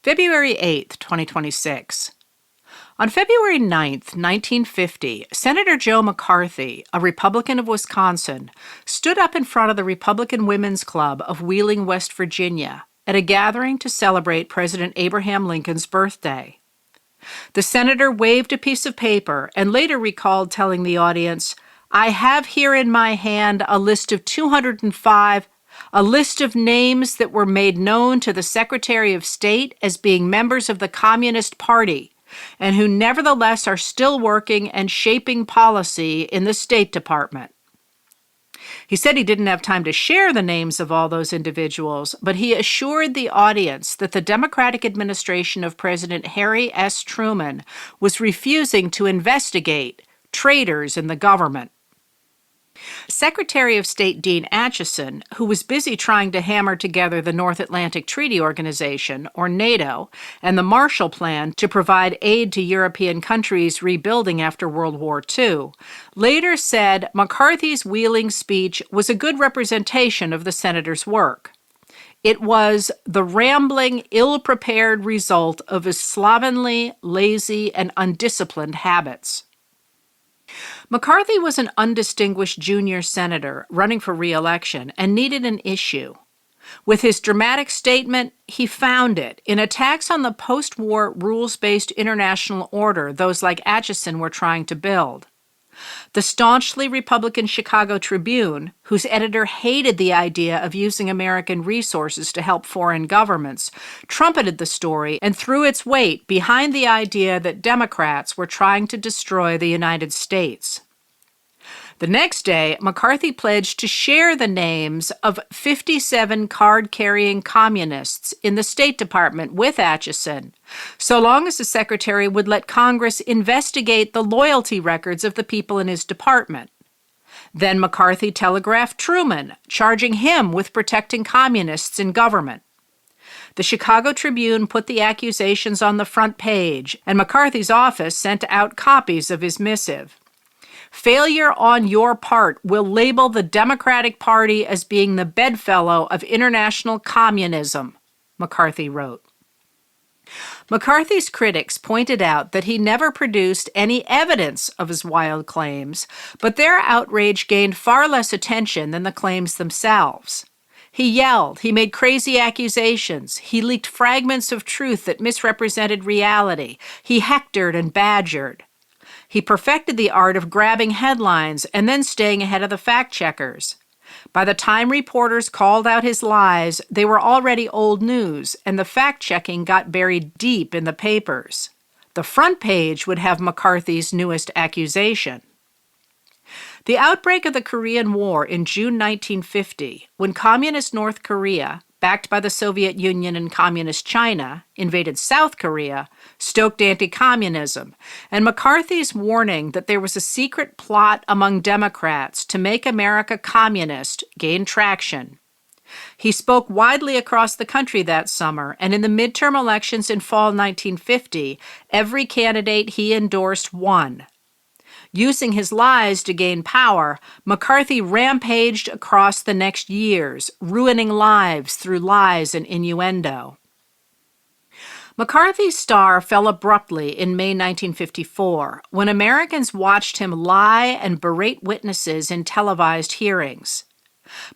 February 8, 2026. On February 9, 1950, Senator Joe McCarthy, a Republican of Wisconsin, stood up in front of the Republican Women's Club of Wheeling, West Virginia, at a gathering to celebrate President Abraham Lincoln's birthday. The senator waved a piece of paper and later recalled telling the audience, "I have here in my hand a list of 205, a list of names that were made known to the Secretary of State as being members of the Communist Party, and who nevertheless are still working and shaping policy in the State Department." He said he didn't have time to share the names of all those individuals, but he assured the audience that the Democratic administration of President Harry S. Truman was refusing to investigate traitors in the government. Secretary of State Dean Acheson, who was busy trying to hammer together the North Atlantic Treaty Organization, or NATO, and the Marshall Plan to provide aid to European countries rebuilding after World War II, later said McCarthy's Wheeling speech was a good representation of the senator's work. It was the rambling, ill-prepared result of his slovenly, lazy, and undisciplined habits. McCarthy was an undistinguished junior senator running for re-election and needed an issue. With his dramatic statement, he found it in attacks on the post-war rules-based international order those like Acheson were trying to build. The staunchly Republican Chicago Tribune, whose editor hated the idea of using American resources to help foreign governments, trumpeted the story and threw its weight behind the idea that Democrats were trying to destroy the United States. The next day, McCarthy pledged to share the names of 57 card-carrying communists in the State Department with Acheson, so long as the secretary would let Congress investigate the loyalty records of the people in his department. Then McCarthy telegraphed Truman, charging him with protecting communists in government. The Chicago Tribune put the accusations on the front page, and McCarthy's office sent out copies of his missive. "Failure on your part will label the Democratic Party as being the bedfellow of international communism," McCarthy wrote. McCarthy's critics pointed out that he never produced any evidence of his wild claims, but their outrage gained far less attention than the claims themselves. He yelled, he made crazy accusations, he leaked fragments of truth that misrepresented reality, he hectored and badgered. He perfected the art of grabbing headlines and then staying ahead of the fact-checkers. By the time reporters called out his lies, they were already old news, and the fact-checking got buried deep in the papers. The front page would have McCarthy's newest accusation. The outbreak of the Korean War in June 1950, when Communist North Korea, backed by the Soviet Union and Communist China, invaded South Korea, stoked anti-communism, and McCarthy's warning that there was a secret plot among Democrats to make America communist gained traction. He spoke widely across the country that summer, and in the midterm elections in fall 1950, every candidate he endorsed won. Using his lies to gain power, McCarthy rampaged across the next years, ruining lives through lies and innuendo. McCarthy's star fell abruptly in May 1954, when Americans watched him lie and berate witnesses in televised hearings.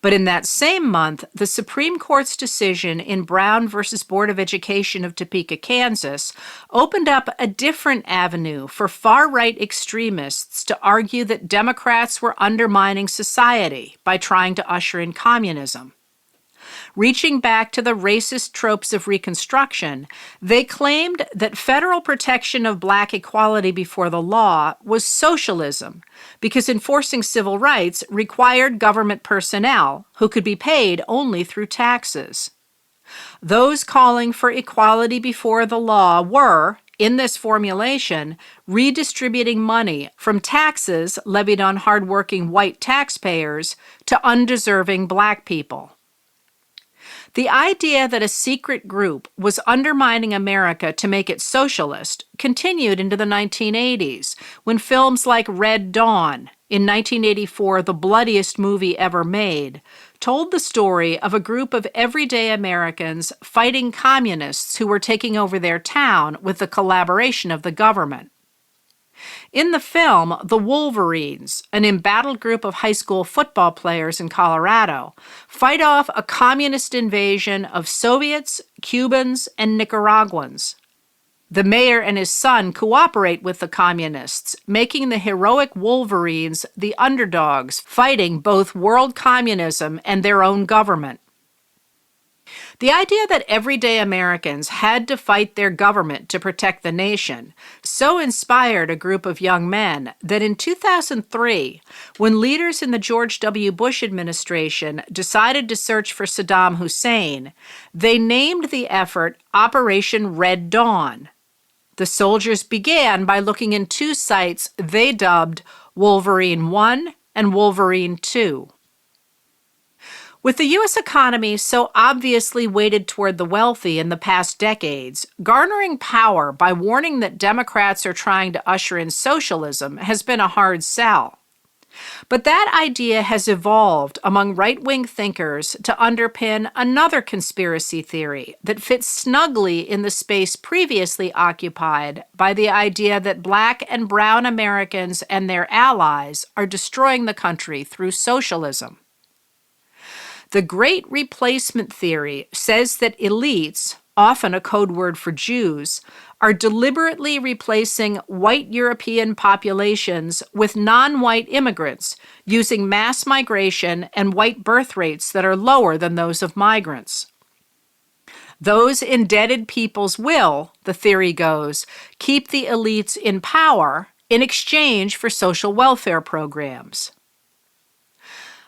But in that same month, the Supreme Court's decision in Brown v. Board of Education of Topeka, Kansas, opened up a different avenue for far-right extremists to argue that Democrats were undermining society by trying to usher in communism. Reaching back to the racist tropes of Reconstruction, they claimed that federal protection of black equality before the law was socialism, because enforcing civil rights required government personnel who could be paid only through taxes. Those calling for equality before the law were, in this formulation, redistributing money from taxes levied on hardworking white taxpayers to undeserving black people. The idea that a secret group was undermining America to make it socialist continued into the 1980s, when films like Red Dawn, in 1984, The Bloodiest Movie Ever Made, told the story of a group of everyday Americans fighting communists who were taking over their town with the collaboration of the government. In the film, the Wolverines, an embattled group of high school football players in Colorado, fight off a communist invasion of Soviets, Cubans, and Nicaraguans. The mayor and his son cooperate with the communists, making the heroic Wolverines the underdogs fighting both world communism and their own government. The idea that everyday Americans had to fight their government to protect the nation so inspired a group of young men that in 2003, when leaders in the George W. Bush administration decided to search for Saddam Hussein, they named the effort Operation Red Dawn. The soldiers began by looking in two sites they dubbed Wolverine 1 and Wolverine 2. With the U.S. economy so obviously weighted toward the wealthy in the past decades, garnering power by warning that Democrats are trying to usher in socialism has been a hard sell. But that idea has evolved among right-wing thinkers to underpin another conspiracy theory that fits snugly in the space previously occupied by the idea that Black and brown Americans and their allies are destroying the country through socialism. The Great Replacement theory says that elites, often a code word for Jews, are deliberately replacing white European populations with non-white immigrants using mass migration and white birth rates that are lower than those of migrants. Those indebted peoples will, the theory goes, keep the elites in power in exchange for social welfare programs.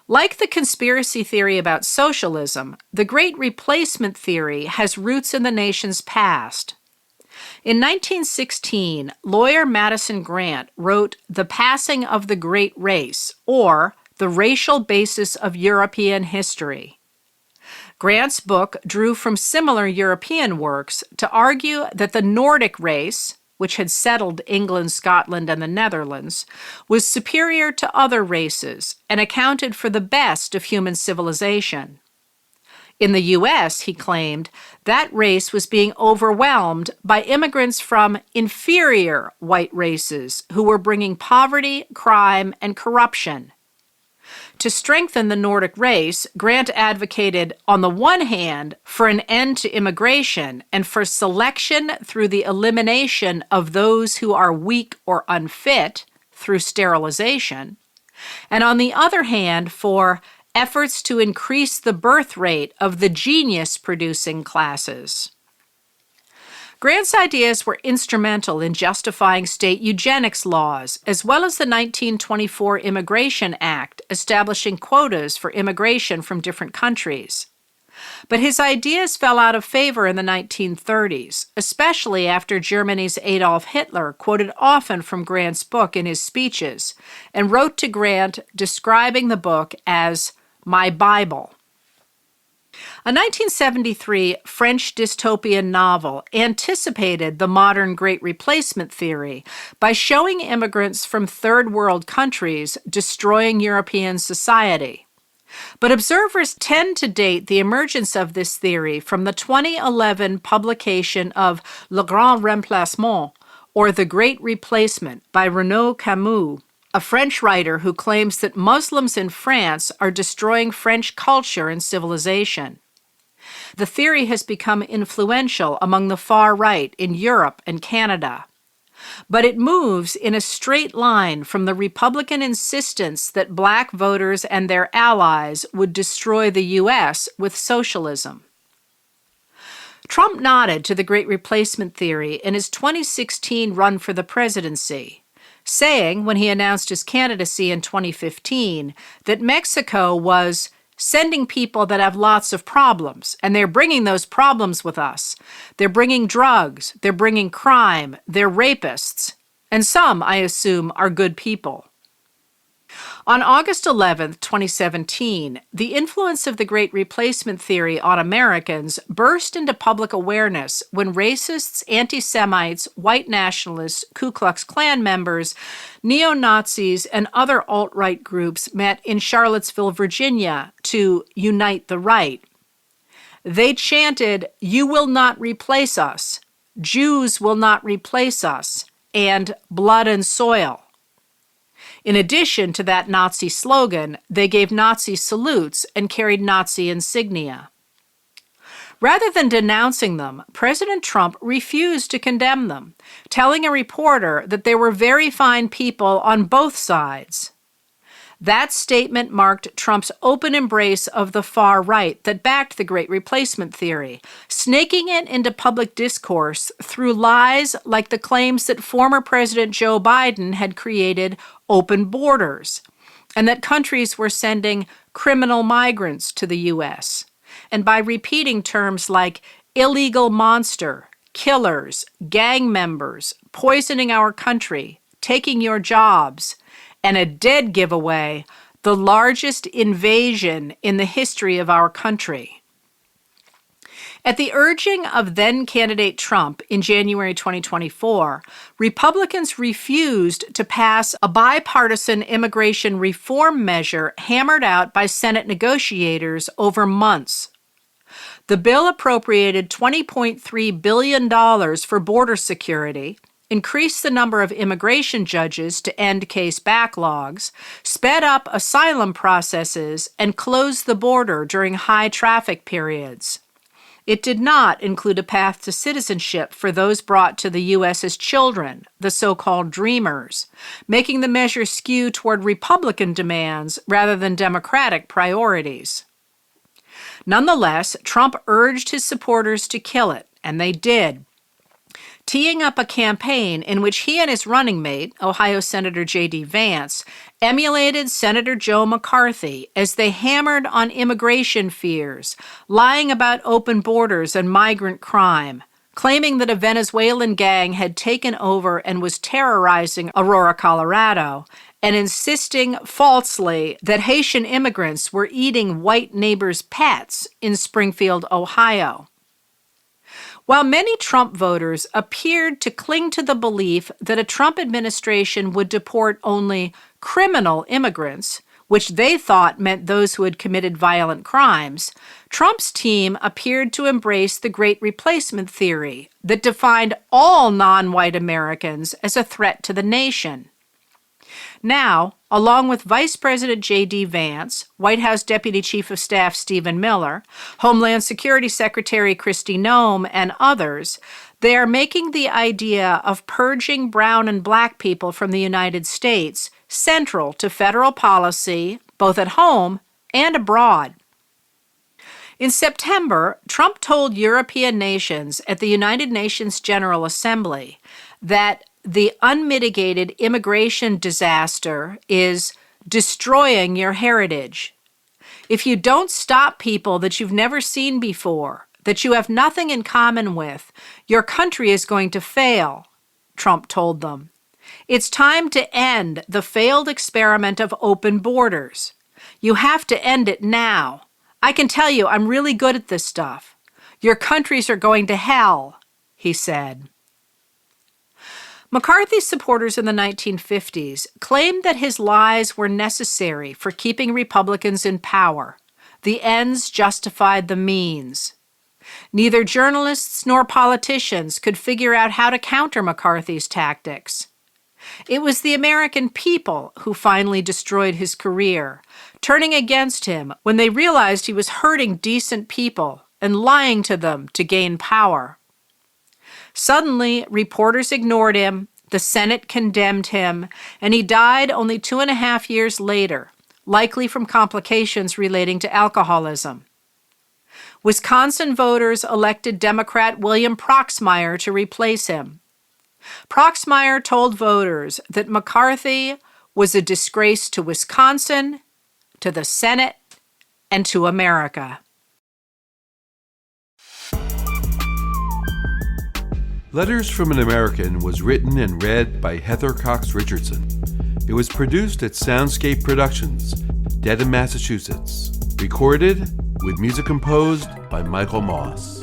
Like the conspiracy theory about socialism, the Great Replacement theory has roots in the nation's past. In 1916, lawyer Madison Grant wrote The Passing of the Great Race, or The Racial Basis of European History. Grant's book drew from similar European works to argue that the Nordic race, which had settled England, Scotland, and the Netherlands, was superior to other races and accounted for the best of human civilization. In the U.S., he claimed, that race was being overwhelmed by immigrants from inferior white races who were bringing poverty, crime, and corruption. To strengthen the Nordic race, Grant advocated, on the one hand, for an end to immigration and for selection through the elimination of those who are weak or unfit through sterilization, and on the other hand, for efforts to increase the birth rate of the genius-producing classes. Grant's ideas were instrumental in justifying state eugenics laws, as well as the 1924 Immigration Act establishing quotas for immigration from different countries. But his ideas fell out of favor in the 1930s, especially after Germany's Adolf Hitler quoted often from Grant's book in his speeches and wrote to Grant describing the book as "my Bible." A 1973 French dystopian novel anticipated the modern Great Replacement theory by showing immigrants from third world countries destroying European society. But observers tend to date the emergence of this theory from the 2011 publication of Le Grand Remplacement, or The Great Replacement, by Renaud Camus, a French writer who claims that Muslims in France are destroying French culture and civilization. The theory has become influential among the far right in Europe and Canada. But it moves in a straight line from the Republican insistence that Black voters and their allies would destroy the U.S. with socialism. Trump nodded to the Great Replacement theory in his 2016 run for the presidency, saying, when he announced his candidacy in 2015, that Mexico was sending people that have lots of problems, and they're bringing those problems with us. They're bringing drugs, they're bringing crime, they're rapists, and some, I assume, are good people. On August 11, 2017, the influence of the Great Replacement theory on Americans burst into public awareness when racists, anti-Semites, white nationalists, Ku Klux Klan members, neo-Nazis, and other alt-right groups met in Charlottesville, Virginia to unite the right. They chanted, "You will not replace us," "Jews will not replace us," and "blood and soil." In addition to that Nazi slogan, they gave Nazi salutes and carried Nazi insignia. Rather than denouncing them, President Trump refused to condemn them, telling a reporter that there were very fine people on both sides. That statement marked Trump's open embrace of the far right that backed the Great Replacement theory, snaking it into public discourse through lies like the claims that former President Joe Biden had created open borders and that countries were sending criminal migrants to the U.S., and by repeating terms like illegal monster, killers, gang members, poisoning our country, taking your jobs, and a dead giveaway, the largest invasion in the history of our country. At the urging of then-candidate Trump in January 2024, Republicans refused to pass a bipartisan immigration reform measure hammered out by Senate negotiators over months. The bill appropriated $20.3 billion for border security, increased the number of immigration judges to end case backlogs, sped up asylum processes, and closed the border during high traffic periods. It did not include a path to citizenship for those brought to the U.S. as children, the so-called Dreamers, making the measure skew toward Republican demands rather than Democratic priorities. Nonetheless, Trump urged his supporters to kill it, and they did, teeing up a campaign in which he and his running mate, Ohio Senator J.D. Vance, emulated Senator Joe McCarthy as they hammered on immigration fears, lying about open borders and migrant crime, claiming that a Venezuelan gang had taken over and was terrorizing Aurora, Colorado, and insisting falsely that Haitian immigrants were eating white neighbors' pets in Springfield, Ohio. While many Trump voters appeared to cling to the belief that a Trump administration would deport only criminal immigrants, which they thought meant those who had committed violent crimes, Trump's team appeared to embrace the Great Replacement theory that defined all non-white Americans as a threat to the nation. Now, along with Vice President J.D. Vance, White House Deputy Chief of Staff Stephen Miller, Homeland Security Secretary Kristi Noem, and others, they are making the idea of purging brown and black people from the United States central to federal policy, both at home and abroad. In September, Trump told European nations at the United Nations General Assembly that the unmitigated immigration disaster is destroying your heritage. If you don't stop people that you've never seen before, that you have nothing in common with, your country is going to fail, Trump told them. It's time to end the failed experiment of open borders. You have to end it now. I can tell you I'm really good at this stuff. Your countries are going to hell, he said. McCarthy's supporters in the 1950s claimed that his lies were necessary for keeping Republicans in power. The ends justified the means. Neither journalists nor politicians could figure out how to counter McCarthy's tactics. It was the American people who finally destroyed his career, turning against him when they realized he was hurting decent people and lying to them to gain power. Suddenly, reporters ignored him, the Senate condemned him, and he died only 2.5 years later, likely from complications relating to alcoholism. Wisconsin voters elected Democrat William Proxmire to replace him. Proxmire told voters that McCarthy was a disgrace to Wisconsin, to the Senate, and to America. Letters from an American was written and read by Heather Cox Richardson. It was produced at Soundscape Productions, Dedham, Massachusetts. Recorded with music composed by Michael Moss.